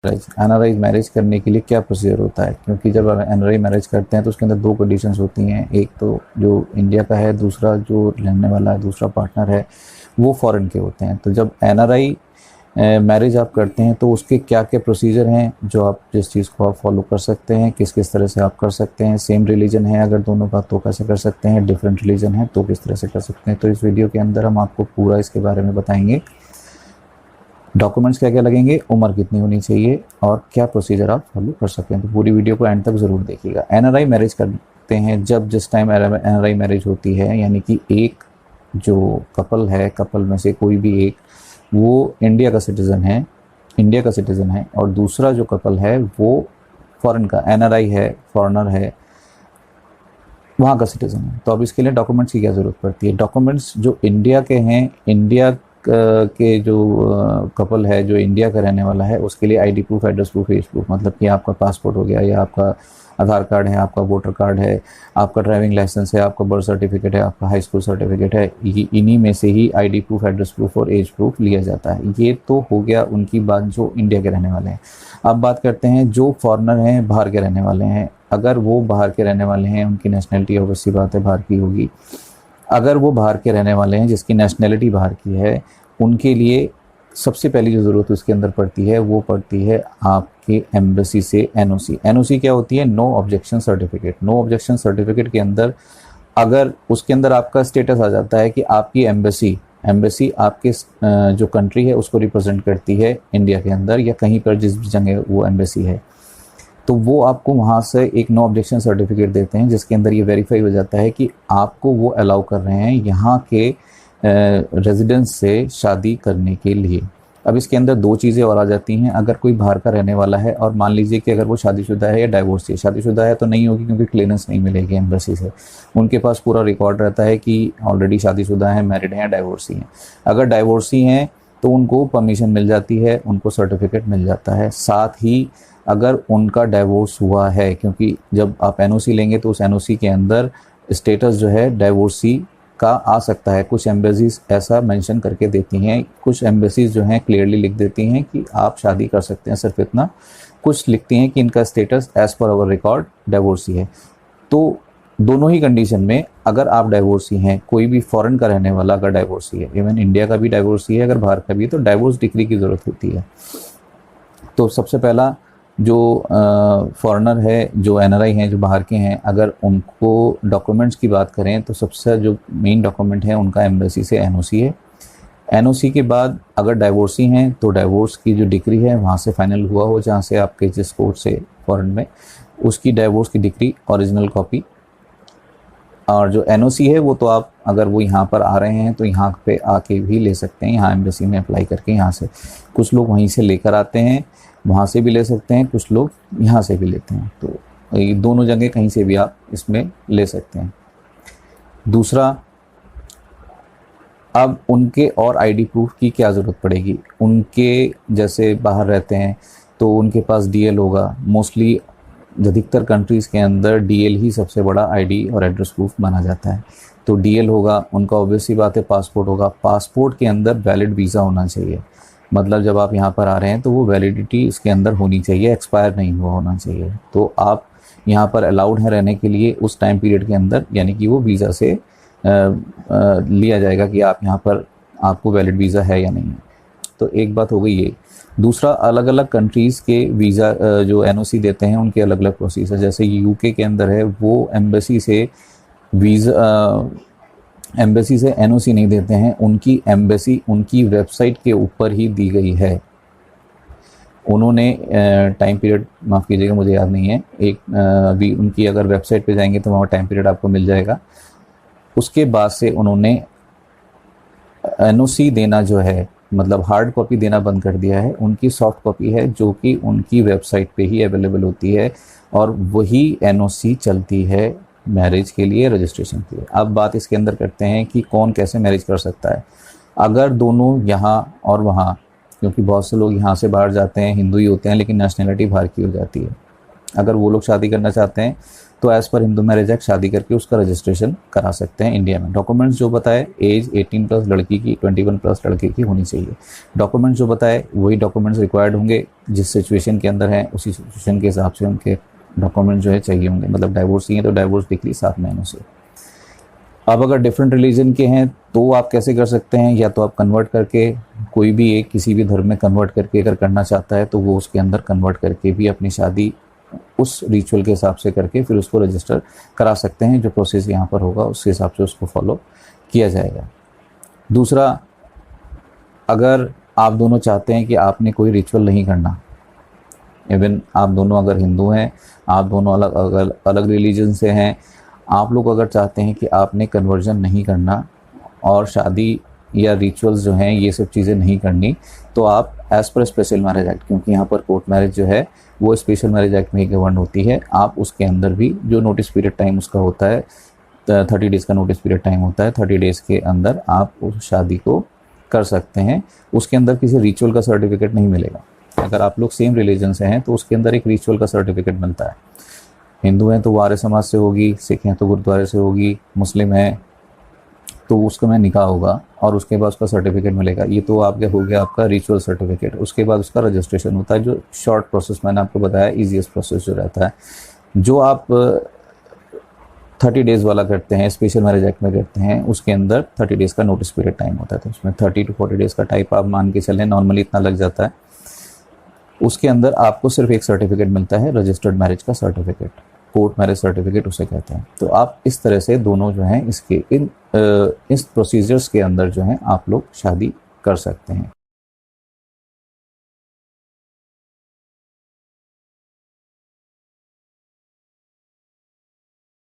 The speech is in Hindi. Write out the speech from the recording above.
एनआरआई मैरिज करने के लिए क्या प्रोसीजर होता है, क्योंकि जब एनआरआई मैरिज करते हैं तो उसके अंदर दो कंडीशंस होती हैं। एक तो जो इंडिया का है, दूसरा जो रहने वाला है, दूसरा पार्टनर है वो फॉरेन के होते हैं। तो जब एनआरआई मैरिज आप करते हैं तो उसके क्या क्या प्रोसीजर हैं जो आप जिस चीज़ को आप फॉलो कर सकते हैं, किस किस तरह से आप कर सकते हैं। सेम रिलीजन है अगर दोनों का तो कैसे कर सकते हैं, डिफरेंट रिलीजन है तो किस तरह से कर सकते हैं। तो इस वीडियो के अंदर हम आपको पूरा इसके बारे में बताएंगे। डॉक्यूमेंट्स क्या क्या लगेंगे, उम्र कितनी होनी चाहिए और क्या प्रोसीजर आप फॉलो कर सकते हैं। तो पूरी वीडियो को एंड तक ज़रूर देखिएगा। एनआरआई मैरिज करते हैं जब जिस टाइम एनआरआई मैरिज होती है, यानी कि एक जो कपल है, कपल में से कोई भी एक वो इंडिया का सिटीज़न है और दूसरा जो कपल है वो फॉरेन का एनआरआई है, फॉरेनर है, वहाँ का सिटीज़न है। तो अब इसके लिए डॉक्यूमेंट्स की क्या ज़रूरत पड़ती है। डॉक्यूमेंट्स जो इंडिया के हैं, इंडिया के जो कपल है जो इंडिया का रहने वाला है उसके लिए ID proof, address proof, age proof, मतलब कि आपका पासपोर्ट हो गया या आपका आधार कार्ड है, आपका वोटर कार्ड है, आपका ड्राइविंग लाइसेंस है, आपका बर्थ सर्टिफिकेट है, आपका हाई स्कूल सर्टिफिकेट है, इन्हीं में से ही आईडी प्रूफ, एड्रेस प्रूफ और एज प्रूफ लिया जाता है। ये तो हो गया उनकी बात जो इंडिया के रहने वाले हैं। अब बात करते हैं जो फॉरेनर हैं, बाहर के रहने वाले हैं। अगर वो बाहर के रहने वाले हैं, उनकी नेशनैलिटी ऑब्वियसली बात है बाहर की होगी। अगर वो बाहर के रहने वाले हैं जिसकी नेशनैलिटी बाहर की है, उनके लिए सबसे पहली जो ज़रूरत उसके अंदर पड़ती है वो पड़ती है आपके एम्बेसी से एनओसी। एनओसी क्या होती है? No objection certificate. No objection certificate के अंदर अगर उसके अंदर आपका स्टेटस आ जाता है कि आपकी एम्बेसी आपके जो कंट्री है उसको रिप्रेजेंट करती है इंडिया के अंदर या कहीं पर जिस भी जगह वो एम्बेसी है, तो वो आपको वहाँ से एक नो ऑब्जेक्शन सर्टिफिकेट देते हैं जिसके अंदर ये वेरीफाई हो जाता है कि आपको वो अलाउ कर रहे हैं यहाँ के रेजिडेंस से शादी करने के लिए। अब इसके अंदर दो चीज़ें और आ जाती हैं। अगर कोई बाहर का रहने वाला है और मान लीजिए कि अगर वो शादीशुदा है या डाइवोर्स है, शादीशुदा है तो नहीं होगी क्योंकि क्लियरेंस नहीं मिलेगी एम्बेसी से। उनके पास पूरा रिकॉर्ड रहता है कि ऑलरेडी शादीशुदा है, मैरिड हैं या डाइवोर्सी हैं। अगर डाइवोर्सी हैं तो उनको परमिशन मिल जाती है, उनको सर्टिफिकेट मिल जाता है। साथ ही अगर उनका डाइवोर्स हुआ है, क्योंकि जब आप एनओसी लेंगे तो उस एनओसी के अंदर स्टेटस जो है डाइवोर्सी का आ सकता है। कुछ एम्बेसीज ऐसा मेंशन करके देती हैं, कुछ एम्बेसीज जो हैं क्लियरली लिख देती हैं कि आप शादी कर सकते हैं, सिर्फ इतना। कुछ लिखती हैं कि इनका status as per our record divorcee है। तो दोनों ही कंडीशन में अगर आप डाइवोर्सी हैं, कोई भी फॉरेन का रहने वाला अगर डाइवोर्सी है, इवन इंडिया का भी डाइवोर्सी है, अगर बाहर का भी है, तो डाइवोर्स डिक्री की ज़रूरत होती है। तो सबसे पहला जो फॉरेनर है, जो एनआरआई हैं, जो बाहर के हैं, अगर उनको डॉक्यूमेंट्स की बात करें तो सबसे जो मेन डॉक्यूमेंट है उनका एम्बेसी से एनओसी है। एनओसी के बाद अगर डाइवोर्सी हैं तो डाइवोर्स की जो डिक्री है वहाँ से फाइनल हुआ हो, जहाँ से आपके जिस कोर्ट से फॉरेन में, उसकी डाइवोर्स की डिक्री ओरिजिनल कॉपी। और जो एनओसी है वो तो आप अगर वो यहाँ पर आ रहे हैं तो यहाँ पे आके भी ले सकते हैं, यहाँ एम्बेसी में अप्लाई करके यहाँ से। कुछ लोग वहीं से लेकर आते हैं, वहाँ से भी ले सकते हैं, कुछ लोग यहाँ से भी लेते हैं। तो ये दोनों जगह कहीं से भी आप इसमें ले सकते हैं। दूसरा, अब उनके और आईडी प्रूफ की क्या ज़रूरत पड़ेगी। उनके जैसे बाहर रहते हैं तो उनके पास डीएल होगा। मोस्टली अधिकतर कंट्रीज़ के अंदर डीएल ही सबसे बड़ा आईडी और एड्रेस प्रूफ माना जाता है। तो डीएल होगा उनका, ऑब्वियसली बात है। पासपोर्ट होगा, पासपोर्ट के अंदर वैलिड वीज़ा होना चाहिए। मतलब जब आप यहाँ पर आ रहे हैं तो वो वैलिडिटी इसके अंदर होनी चाहिए, एक्सपायर नहीं हुआ होना चाहिए। तो आप यहाँ पर अलाउड हैं रहने के लिए उस टाइम पीरियड के अंदर, यानी कि वो वीज़ा से लिया जाएगा कि आप यहाँ पर, आपको वैलिड वीज़ा है या नहीं है। तो एक बात हो गई ये। दूसरा, अलग अलग कंट्रीज़ के वीज़ा जो एनओसी देते हैं उनके अलग अलग प्रोसीजर। जैसे यूके के अंदर है, वो एम्बेसी से एम्बेसी से एनओसी नहीं देते हैं। उनकी एम्बेसी उनकी वेबसाइट के ऊपर ही दी गई है। उन्होंने टाइम पीरियड, माफ़ कीजिएगा मुझे याद नहीं है, एक अभी उनकी अगर वेबसाइट पे जाएंगे तो वहाँ टाइम पीरियड आपको मिल जाएगा। उसके बाद से उन्होंने एनओसी देना जो है, मतलब हार्ड कॉपी देना बंद कर दिया है। उनकी सॉफ्ट कॉपी है जो कि उनकी वेबसाइट पे ही अवेलेबल होती है और वही एनओसी चलती है मैरिज के लिए, रजिस्ट्रेशन के लिए। अब बात इसके अंदर करते हैं कि कौन कैसे मैरिज कर सकता है। अगर दोनों यहाँ और वहाँ, क्योंकि बहुत से लोग यहाँ से बाहर जाते हैं, हिंदू ही होते हैं लेकिन नेशनैलिटी बाहर की हो जाती है, अगर वो लोग शादी करना चाहते हैं तो as per Hindu marriage act शादी करके उसका रजिस्ट्रेशन करा सकते हैं इंडिया में। डॉक्यूमेंट्स जो बताए, एज 18 प्लस लड़की की, 21 प्लस लड़के की होनी चाहिए। डॉक्यूमेंट्स जो बताए वही डॉक्यूमेंट्स रिक्वायर्ड होंगे, जिस सिचुएशन के अंदर हैं उसी सिचुएशन के हिसाब से उनके डॉक्यूमेंट जो है चाहिए होंगे। मतलब डाइवोर्स चाहिए तो डाइवोर्स डिक्री 7 महीनों से। अब अगर डिफरेंट रिलीजन के हैं तो आप कैसे कर सकते हैं, या तो आप कन्वर्ट करके, कोई भी एक किसी भी धर्म में कन्वर्ट करके अगर करना चाहता है तो वो उसके अंदर कन्वर्ट करके भी अपनी शादी उस रिचुअल के हिसाब से करके फिर उसको रजिस्टर करा सकते हैं। जो प्रोसेस यहाँ पर होगा उसके हिसाब से उसको फॉलो किया जाएगा। दूसरा, अगर आप दोनों चाहते हैं कि आपने कोई रिचुअल नहीं करना, इवन आप दोनों अगर हिंदू हैं, आप दोनों अलग रिलीजन से हैं, आप लोग अगर चाहते हैं कि आपने कन्वर्जन नहीं करना और शादी या रिचुअल्स जो हैं ये सब चीज़ें नहीं करनी, तो आप as per special marriage act, क्योंकि यहाँ पर कोर्ट मैरिज जो है वो स्पेशल मैरिज एक्ट में ही गवर्न होती है, आप उसके अंदर भी जो नोटिस पीरियड टाइम उसका होता है 30 डेज़ का नोटिस पीरियड टाइम होता है, 30 डेज़ के अंदर आप उस शादी को कर सकते हैं। उसके अंदर किसी रिचुअल का सर्टिफिकेट नहीं मिलेगा। अगर आप लोग सेम रिलीजन से हैं तो उसके अंदर एक रिचुअल का सर्टिफिकेट मिलता है। हिंदू हैं तो वो आर्य समाज से होगी, सिख हैं तो गुरुद्वारे से होगी, मुस्लिम है तो उसका में निकाह होगा और उसके बाद उसका सर्टिफिकेट मिलेगा। ये तो आपके हो गया आपका रिचुअल सर्टिफिकेट। उसके बाद उसका रजिस्ट्रेशन होता है, जो शॉर्ट प्रोसेस मैंने आपको बताया, ईजीएस्ट प्रोसेस जो रहता है। जो आप 30 डेज़ वाला करते हैं, स्पेशल मैरिज एक्ट में करते हैं, उसके अंदर 30 डेज़ का नोटिस पीरियड टाइम होता है, तो उसमें 30 to 40 डेज़ का टाइप आप मान के चलें, नॉर्मली इतना लग जाता है। उसके अंदर आपको सिर्फ एक सर्टिफिकेट मिलता है, रजिस्टर्ड मैरिज का सर्टिफिकेट, कोर्ट मैरिज सर्टिफिकेट उसे कहते हैं। तो आप इस तरह से दोनों जो हैं इसके इस प्रोसीजर्स के अंदर जो हैं आप लोग शादी कर सकते हैं।